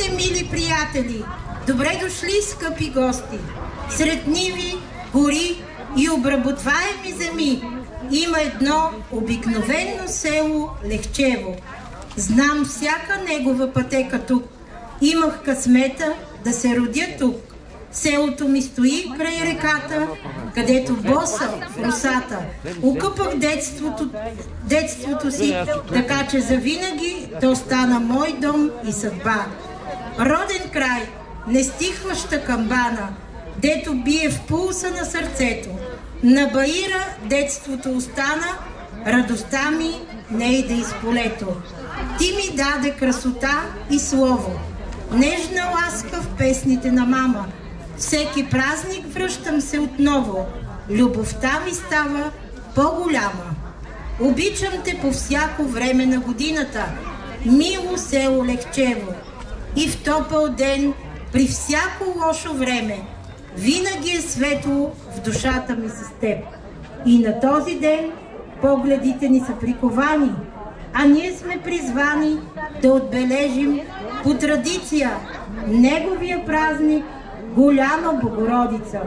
Здравейте, мили приятели! Добре дошли, скъпи гости! Сред ниви, гори и обработваеми земи има едно обикновено село Лехчево. Знам всяка негова пътека тук. Имах късмета да се родя тук. Селото ми стои край реката, където боса в росата окъпах детството си, така че завинаги то стана мой дом и съдба. Роден край, нестихваща камбана, дето бие в пулса на сърцето. На баира детството остана, радостта ми не иде из полето. Ти ми даде красота и слово, нежна ласка в песните на мама. Всеки празник връщам се отново, любовта ми става по-голяма. Обичам те по всяко време на годината, мило село Лехчево. И в топъл ден, при всяко лошо време, винаги е светло в душата ми с теб. И на този ден погледите ни са приковани, а ние сме призвани да отбележим по традиция неговия празник Голяма Богородица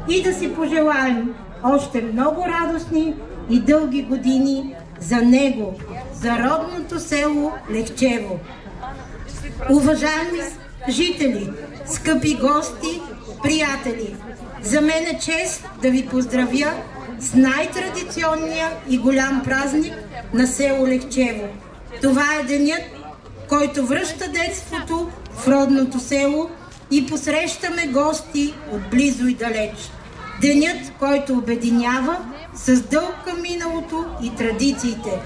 и да си пожелаем още много радостни и дълги години за него, за родното село Лехчево. Уважаеми жители, скъпи гости, приятели, за мен е чест да ви поздравя с най-традиционния и голям празник на село Лехчево. Това е денят, който връща детството в родното село и посрещаме гости от близо и далеч. Денят, който обединява с дълг към миналото и традициите.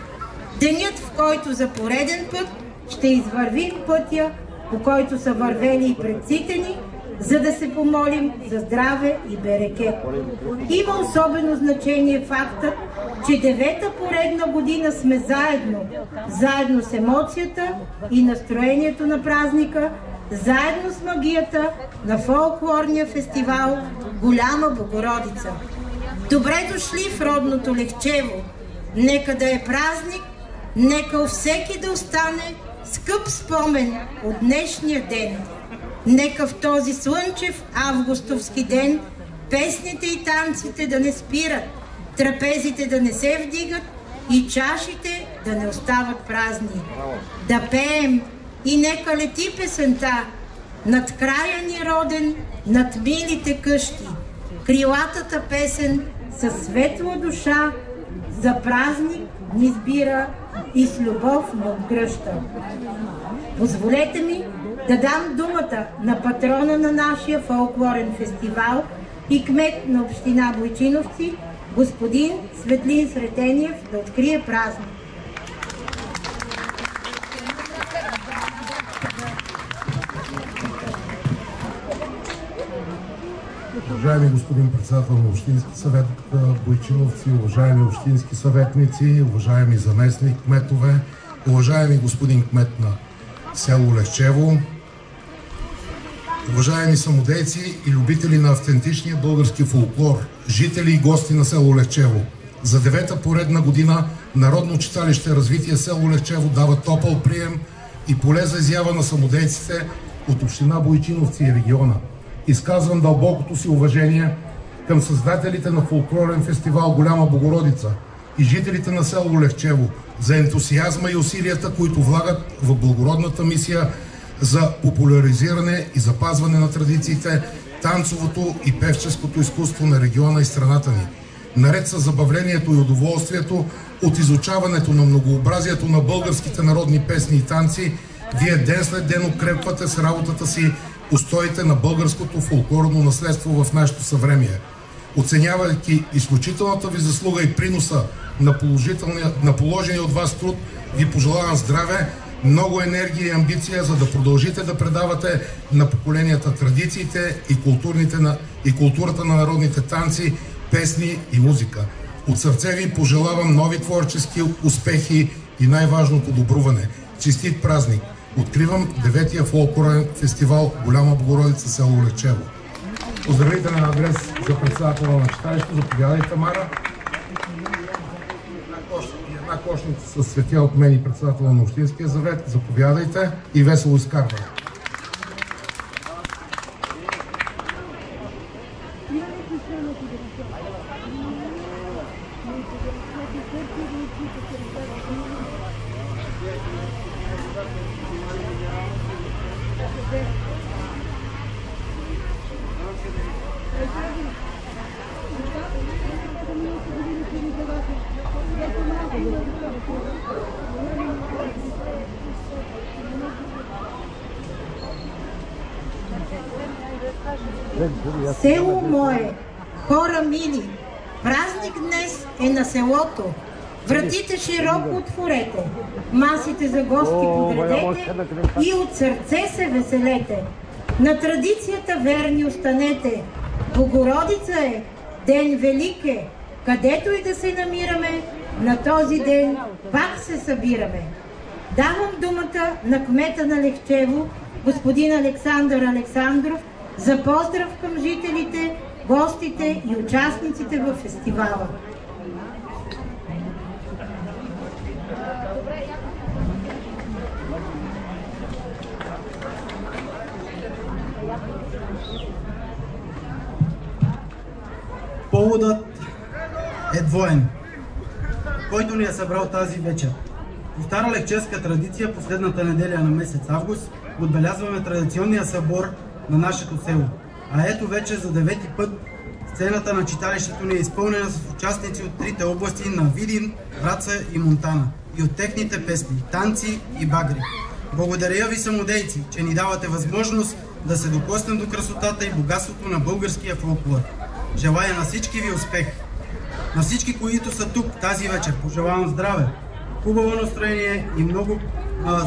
Денят, в който за пореден път ще извървим пътя, по който са вървели и предците ни, за да се помолим за здраве и берекет. Има особено значение фактът, че 9-та поредна година сме заедно с емоцията и настроението на празника, заедно с магията на фолклорния фестивал Голяма Богородица. Добре дошли в родното Лехчево! Нека да е празник, нека у всеки да остане скъп спомен от днешния ден. Нека в този слънчев августовски ден песните и танците да не спират, трапезите да не се вдигат и чашите да не остават празни. Да пеем и нека лети песента над края ни роден, над милите къщи. Крилатата песен със светла душа за празник ни сбира и с любов ни обгръща. Позволете ми да дам думата на патрона на нашия фолклорен фестивал и кмет на община Бойчиновци, господин Светлин Сретениев, да открие празник. Уважаеми господин председател на Общински съвет Бойчиновци, уважаеми общински съветници, уважаеми заместник кметове, уважаеми господин кмет на село Лехчево, уважаеми самодейци и любители на автентичния български фолклор, жители и гости на село Лехчево. За 9-та поредна година Народно читалище Развитие село Лехчево дава топъл прием и поле за изява на самодейците от община Бойчиновци и региона. Изказвам дълбокото си уважение към създателите на фолклорен фестивал Голяма Богородица и жителите на село Лехчево за ентусиазма и усилията, които влагат в благородната мисия за популяризиране и запазване на традициите, танцовото и певческото изкуство на региона и страната ни. Наред с забавлението и удоволствието от изучаването на многообразието на българските народни песни и танци, вие ден след ден укрепвате с работата си устоите на българското фолклорно наследство в нашето съвремие. Оценявайки изключителната ви заслуга и приноса на положения от вас труд, ви пожелавам здраве, много енергия и амбиция, за да продължите да предавате на поколенията традициите и културата на народните танци, песни и музика. От сърце ви пожелавам нови творчески успехи и най-важното добруване. Честит празник! Откривам 9-тия фолклорен фестивал Голяма Богородица село Лехчево. Поздравителен адрес за председателя на читалището. Заповядайте, Мара. Една кошница с цветя от мен и председателя на Общинския съвет. Заповядайте и весело изкарване. Село мое, хора мили, празник днес е на селото. Вратите широко отворете, масите за гости подредете и от сърце се веселете. На традицията верни останете. Богородица е, ден велик е, където и да се намираме, на този ден пак се събираме. Давам думата на кмета на Лехчево, господин Александър Александров, за поздрав към жителите, гостите и участниците във фестивала. Поводът е двоен, който ни е събрал тази вечер. По стара лехчевска традиция, последната неделя на месец август, отбелязваме традиционния събор на нашето село. А ето вече за 9-ти път сцената на читалището ни е изпълнена с участници от трите области на Видин, Враца и Монтана и от техните песни, танци и багри. Благодаря ви, самодейци, че ни давате възможност да се докоснем до красотата и богатството на българския фолклор. Желая на всички ви успех! На всички, които са тук тази вечер, пожелавам здраве, хубаво настроение и много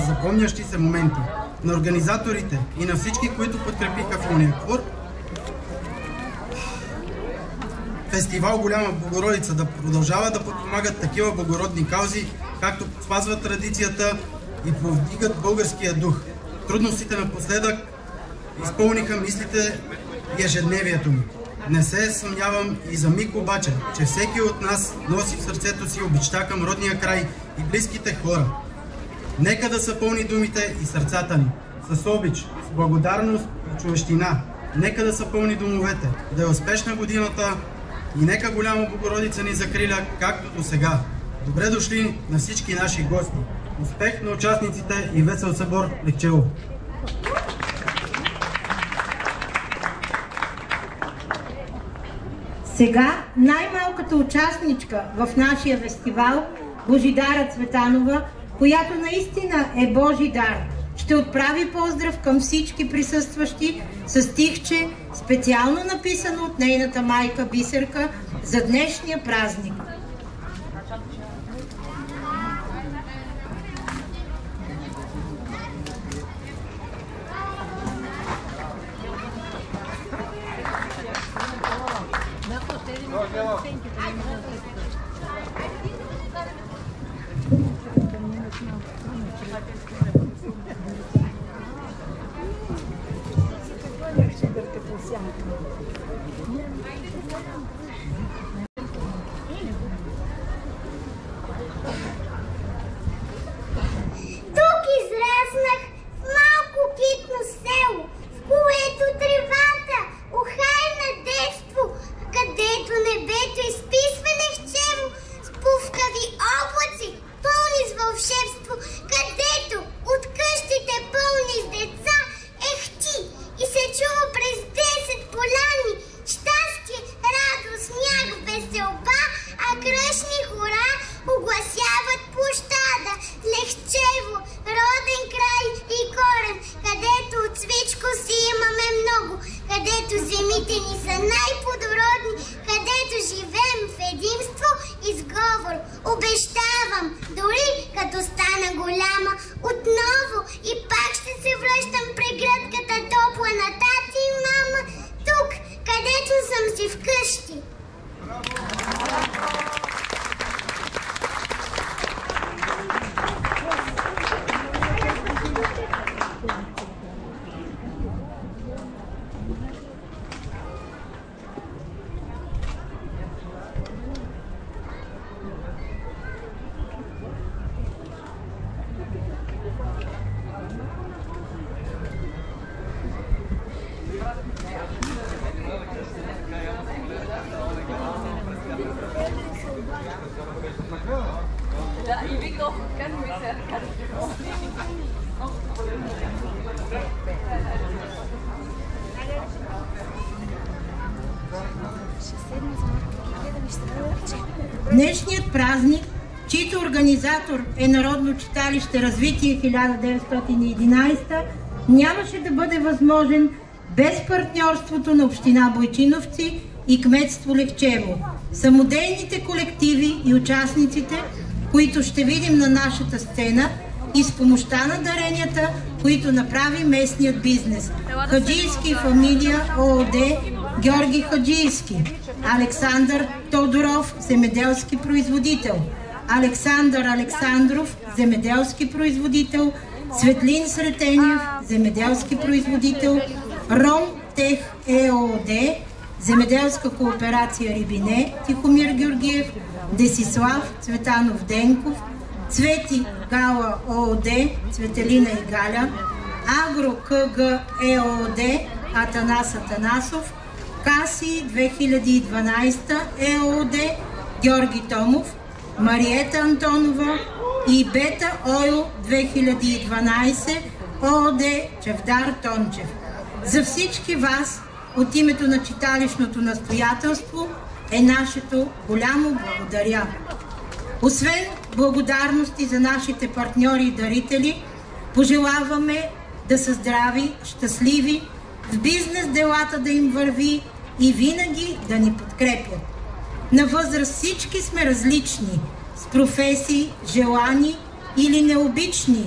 запомнящи се моменти. На организаторите и на всички, които подкрепиха филмния хор, фестивал Голяма Богородица да продължава да подпомагат такива благородни каузи, както спазват традицията и повдигат българския дух. Трудностите напоследък изпълниха мислите и ежедневието ми. Не се съмнявам и за миг обаче, че всеки от нас носи в сърцето си обичта към родния край и близките хора. Нека да са пълни думите и сърцата ни, с обич, с благодарност и човещина. Нека да са пълни домовете, да е успешна годината и нека Голяма Богородица ни закриля, както до сега. Добре дошли на всички наши гости. Успех на участниците и весел събор Лехчево! Сега най-малката участничка в нашия фестивал, Божидара Цветанова, която наистина е Божи дар, ще отправи поздрав към всички присъстващи с стихче, специално написано от нейната майка Бисерка за днешния празник. Тук израснах в малко китно село, в което тревата ухайна детство, където небето изписва лехчево с пувкави облаци, пълни с вълшебство, където от къщите пълни с деца ехти и се чува през 10 поляни щастие, радост, Днешният празник, чийто организатор е Народно читалище Развитие 1911, нямаше да бъде възможен без партньорството на община Бойчиновци и кметство Лехчево. Самодейните колективи и участниците, които ще видим на нашата сцена, и с помощта на даренията, които направи местният бизнес. Хаджийски фамилия ООД, Георги Хаджийски, Александър Тодоров, земеделски производител, Александър Александров, земеделски производител, Светлин Сретенев, земеделски производител, Ром Тех ЕООД, земеделска кооперация Рибине, Тихомир Георгиев, Десислав Цветанов Денков, Цвети Гала ООД, Цветелина и Галя, Агро КГ ЕООД, Атанас Атанасов, Каси 2012 ЕООД, Георги Томов, Мариета Антонова и Бета Ойл 2012 ООД, Чавдар Тончев. За всички вас от името на читалищното настоятелство е нашето голямо благодаря. Освен благодарности за нашите партньори и дарители, пожелаваме да са здрави, щастливи, в бизнес делата да им върви и винаги да ни подкрепят. На възраст всички сме различни, с професии, желани или необични,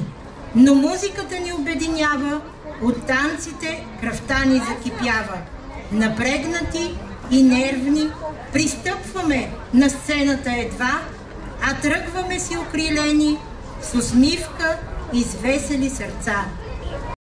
но музиката ни обединява, от танците кръвта ни закипява. Напрегнати и нервни, пристъпваме на сцената едва, а тръгваме си окрилени с усмивка и с весели сърца.